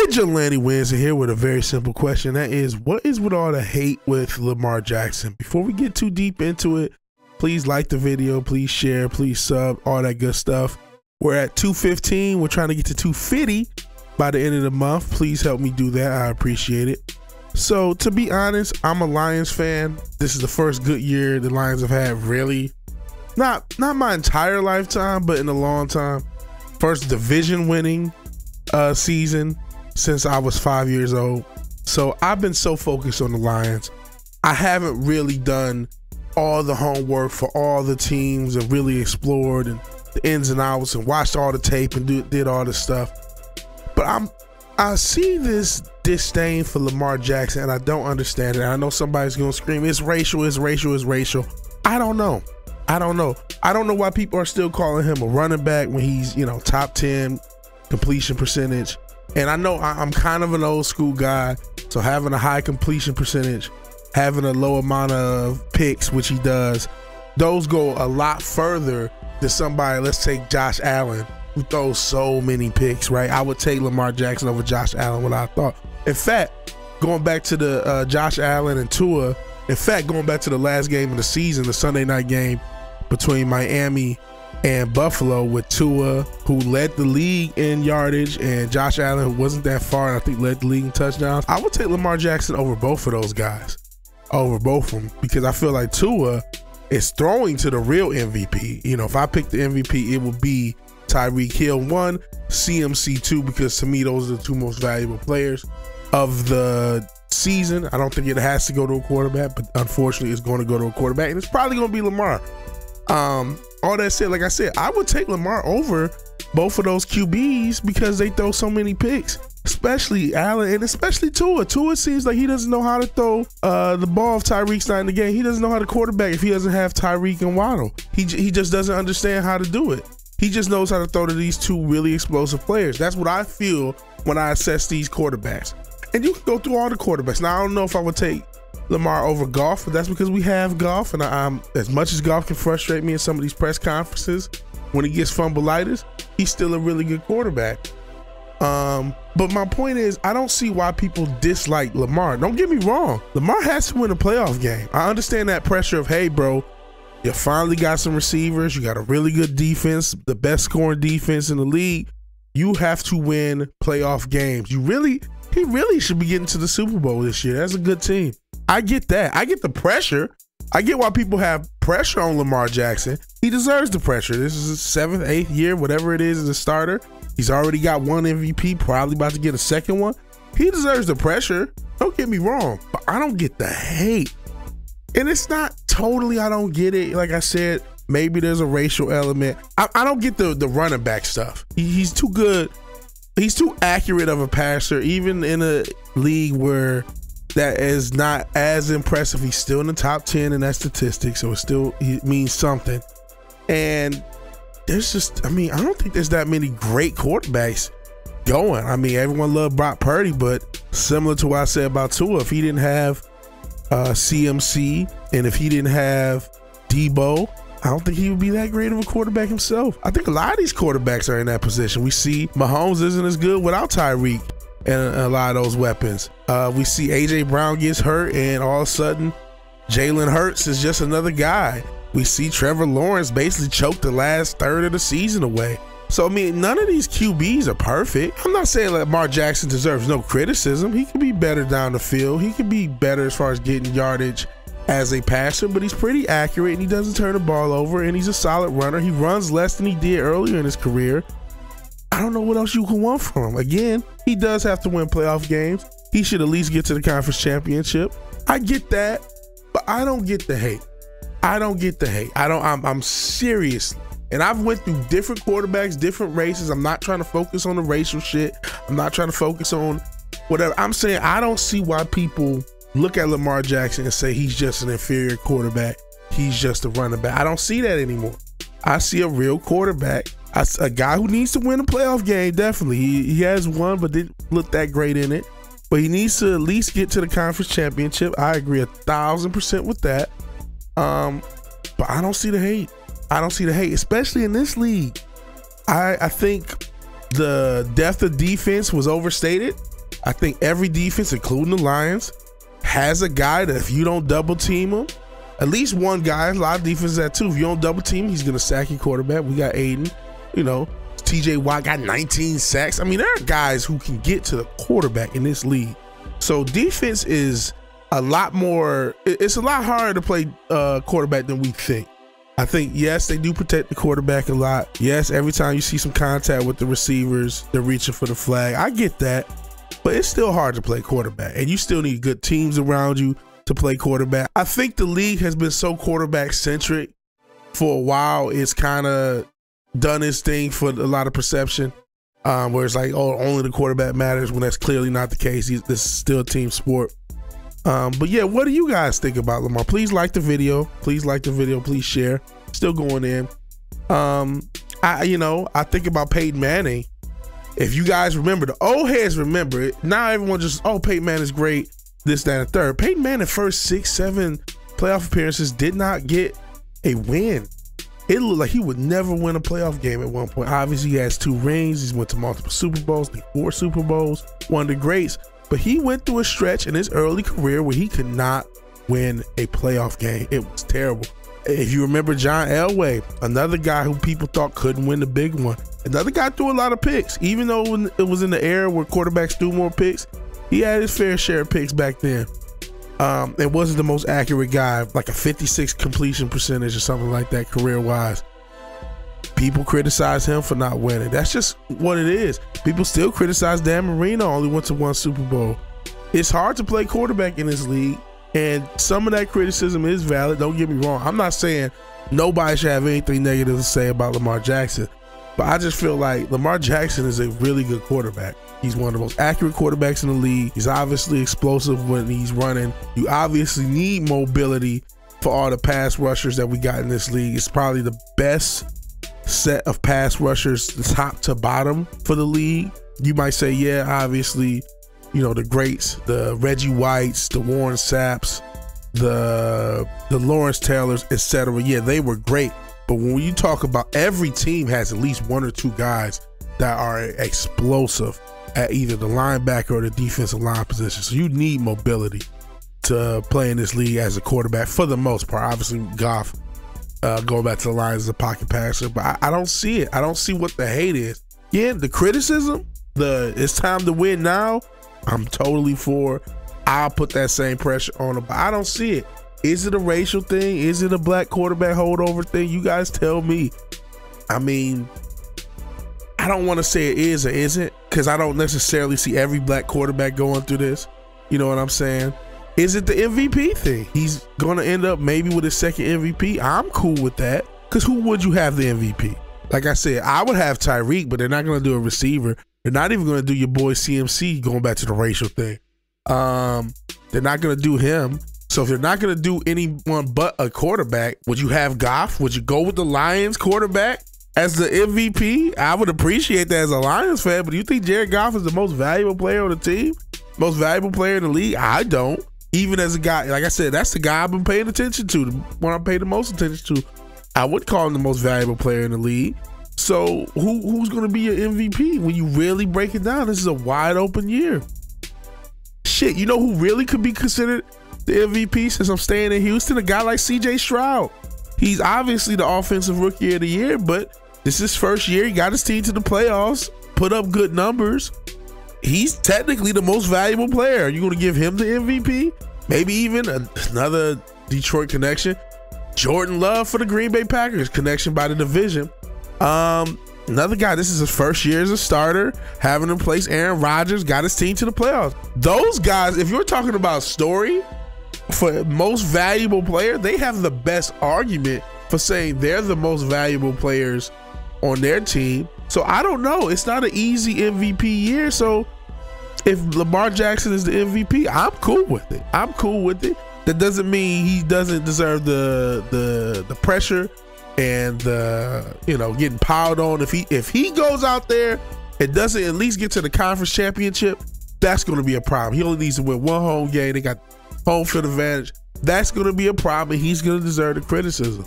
VigilanteWilliamson here with a very simple question. That is, what is with all the hate with Lamar Jackson? Before we get too deep into it, please like the video, please share, please sub, all that good stuff. We're at 215. We're trying to get to 250 by the end of the month. Please help me do that. I appreciate it. So to be honest, I'm a Lions fan. This is the first good year the Lions have had, really. Not my entire lifetime, but in a long time. First division winning season since I was 5 years old. So I've been so focused on the Lions. I haven't really done all the homework for all the teams and really explored and the ins and outs and watched all the tape and did all this stuff. But I see this disdain for Lamar Jackson and I don't understand it. I know somebody's gonna scream, it's racial, it's racial, it's racial. I don't know. I don't know why people are still calling him a running back when he's, you know, top 10 completion percentage. And I know I'm kind of an old school guy, so having a high completion percentage, having a low amount of picks, which he does, those go a lot further than somebody, let's take Josh Allen, who throws so many picks, right? I would take Lamar Jackson over Josh Allen, what I thought. In fact, going back to the Josh Allen and Tua, in fact, going back to the last game of the season, the Sunday night game between Miami and Buffalo with Tua, who led the league in yardage, and Josh Allen, who wasn't that far, and I think led the league in touchdowns. I would take Lamar Jackson over both of those guys, over both of them, because I feel like Tua is throwing to the real MVP. You know, if I pick the MVP, it would be Tyreek Hill 1, CMC 2, because to me, those are the two most valuable players of the season. I don't think it has to go to a quarterback, but unfortunately, it's going to go to a quarterback, and it's probably going to be Lamar. All that said, like I said, I would take Lamar over both of those QBs because they throw so many picks, especially Allen and especially Tua. Tua seems like he doesn't know how to throw the ball if Tyreek's not in the game. He doesn't know how to quarterback if he doesn't have Tyreek and Waddle. He just doesn't understand how to do it. He just knows how to throw to these two really explosive players. That's what I feel when I assess these quarterbacks. And you can go through all the quarterbacks. Now, I don't know if I would take Lamar over Goff, but that's because we have Goff, and I'm as much as Goff can frustrate me in some of these press conferences when he gets fumbleitis, he's still a really good quarterback. But my point is, I don't see why people dislike Lamar. Don't get me wrong, Lamar has to win a playoff game. I understand that pressure of, hey bro, you finally got some receivers, you got a really good defense, the best scoring defense in the league. You have to win playoff games. He really should be getting to the Super Bowl this year. That's a good team. I get that. I get the pressure. I get why people have pressure on Lamar Jackson. He deserves the pressure. This is his 7th, 8th year, whatever it is, as a starter. He's already got one MVP, probably about to get a second one. He deserves the pressure. Don't get me wrong, but I don't get the hate. And it's not totally, I don't get it. Like I said, maybe there's a racial element. I don't get the running back stuff. He's too good. He's too accurate of a passer, even in a league where that is not as impressive. He's still in the top 10 in that statistic, so it means something. And there's just, I mean, I don't think there's that many great quarterbacks going. I mean, everyone loved Brock Purdy, but similar to what I said about Tua, if he didn't have CMC and if he didn't have Debo, I don't think he would be that great of a quarterback himself. I think a lot of these quarterbacks are in that position. We see Mahomes isn't as good without Tyreek and a lot of those weapons. We see AJ Brown gets hurt, and all of a sudden, Jalen Hurts is just another guy. We see Trevor Lawrence basically choke the last third of the season away. So, I mean, none of these QBs are perfect. I'm not saying that Lamar Jackson deserves no criticism. He could be better down the field. He could be better as far as getting yardage as a passer, but he's pretty accurate, and he doesn't turn the ball over, and he's a solid runner. He runs less than he did earlier in his career. I don't know what else you can want from him. Again, he does have to win playoff games. He should at least get to the conference championship. I get that, but I don't get the hate. I don't get the hate. I'm serious. And I've went through different quarterbacks, different races. I'm not trying to focus on the racial shit. I'm not trying to focus on whatever. I'm saying I don't see why people look at Lamar Jackson and say he's just an inferior quarterback. He's just a running back. I don't see that anymore. I see a real quarterback, a guy who needs to win a playoff game, definitely. He has one, but didn't look that great in it. But he needs to at least get to the conference championship. I agree 1,000% with that. But I don't see the hate. I don't see the hate, especially in this league. I think the depth of defense was overstated. I think every defense, including the Lions, has a guy that if you don't double team him, at least one guy, a lot of defenses that too, if you don't double team, he's going to sack your quarterback. We got Aiden, you know, TJ Watt got 19 sacks. I mean, there are guys who can get to the quarterback in this league. So defense is a lot more, it's a lot harder to play quarterback than we think. I think, yes, they do protect the quarterback a lot. Yes, every time you see some contact with the receivers, they're reaching for the flag. I get that, but it's still hard to play quarterback, and you still need good teams around you to play quarterback. I think the league has been so quarterback centric for a while. It's kind of done its thing for a lot of perception, where it's like, oh, only the quarterback matters, when that's clearly not the case. This is still a team sport. But yeah, what do you guys think about Lamar? Please like the video. Please like the video. Please share. Still going in. I think about Peyton Manning. If you guys remember, the old heads remember it. Now everyone just, oh, Peyton Manning is great, this, that, and third. Peyton Manning, first 6, 7 playoff appearances, did not get a win. It looked like he would never win a playoff game at one point. Obviously, he has 2 rings. He's went to multiple Super Bowls, 4 Super Bowls, one of the greats. But he went through a stretch in his early career where he could not win a playoff game. It was terrible. If you remember John Elway, another guy who people thought couldn't win the big one. Another guy threw a lot of picks. Even though it was in the era where quarterbacks threw more picks, he had his fair share of picks back then. It wasn't the most accurate guy, like a 56 completion percentage or something like that career-wise. People criticize him for not winning. That's just what it is. People still criticize Dan Marino, only went to 1 Super Bowl. It's hard to play quarterback in this league, and some of that criticism is valid. Don't get me wrong. I'm not saying nobody should have anything negative to say about Lamar Jackson, but I just feel like Lamar Jackson is a really good quarterback. He's one of the most accurate quarterbacks in the league. He's obviously explosive when he's running. You obviously need mobility for all the pass rushers that we got in this league. It's probably the best set of pass rushers, top to bottom, for the league. You might say, yeah, obviously, you know, the greats, the Reggie Whites, the Warren Sapps, the Lawrence Taylors, etc. Yeah, they were great. But when you talk about, every team has at least 1 or 2 guys that are explosive at either the linebacker or the defensive line position. So you need mobility to play in this league as a quarterback for the most part. Obviously, Goff, going back to the Lions, as a pocket passer, but I don't see it. I don't see what the hate is. Yeah, the criticism, it's time to win now, I'm totally for. I'll put that same pressure on him, but I don't see it. Is it a racial thing? Is it a black quarterback holdover thing? You guys tell me. I mean, I don't want to say it is or isn't, because I don't necessarily see every black quarterback going through this. You know what I'm saying? Is it the MVP thing? He's going to end up maybe with his second MVP. I'm cool with that, because who would you have the MVP? Like I said, I would have Tyreek, but they're not going to do a receiver. They're not even going to do your boy CMC, going back to the racial thing. They're not going to do him. So if they're not going to do anyone but a quarterback, would you have Goff? Would you go with the Lions quarterback as the MVP? I would appreciate that as a Lions fan, but do you think Jared Goff is the most valuable player on the team? Most valuable player in the league? I don't. Even as a guy, like I said, that's the guy I've been paying attention to, the one I pay the most attention to. I would call him the most valuable player in the league. So who's going to be your MVP when you really break it down? This is a wide open year. Shit, you know who really could be considered the MVP since I'm staying in Houston? A guy like CJ Stroud. He's obviously the offensive rookie of the year, but this is his first year. He got his team to the playoffs, put up good numbers. He's technically the most valuable player. Are you going to give him the MVP? Maybe even another Detroit connection. Jordan Love for the Green Bay Packers, connection by the division. Another guy, this is his first year as a starter, having to replace Aaron Rodgers, got his team to the playoffs. Those guys, if you're talking about story for most valuable player, they have the best argument for saying they're the most valuable players on their team. So I don't know. It's not an easy MVP year. So if Lamar Jackson is the MVP, I'm cool with it. I'm cool with it. That doesn't mean he doesn't deserve the pressure and getting piled on. If he goes out there and doesn't at least get to the conference championship, that's going to be a problem. He only needs to win 1 home game. They got home field advantage. That's going to be a problem. He's going to deserve the criticism.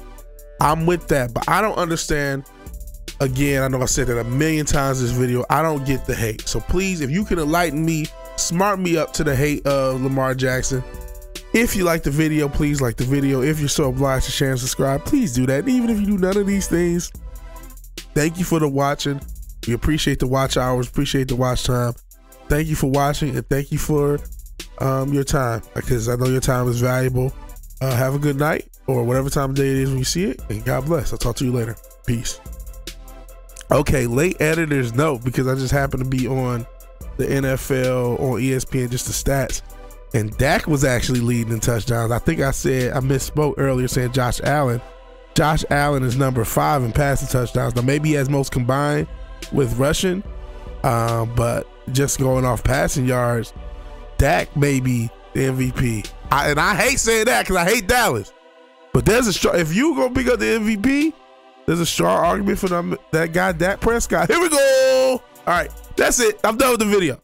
I'm with that, but I don't understand. Again, I know I said that a million times in this video. I don't get the hate. So please, if you can enlighten me smart me up to the hate of Lamar Jackson. If you like the video, please like the video. If you're so obliged to share and subscribe, please do that. And even if you do none of these things, thank you for the watching. We appreciate the watch hours, appreciate the watch time. Thank you for watching, and thank you for your time, because I know your time is valuable. Have a good night, or whatever time of day it is when you see it, and God bless. I'll talk to you later. Peace. Okay, late editor's note, because I just happened to be on the NFL on ESPN, just the stats, and Dak was actually leading in touchdowns. I think I misspoke earlier saying Josh Allen. Josh Allen is number 5 in passing touchdowns. Now maybe he has most combined with rushing, but just going off passing yards, Dak may be the MVP. And I hate saying that because I hate Dallas. But there's a strong, if you gonna pick up the MVP, there's a strong argument for that guy Dak Prescott. Here we go. All right, that's it. I'm done with the video.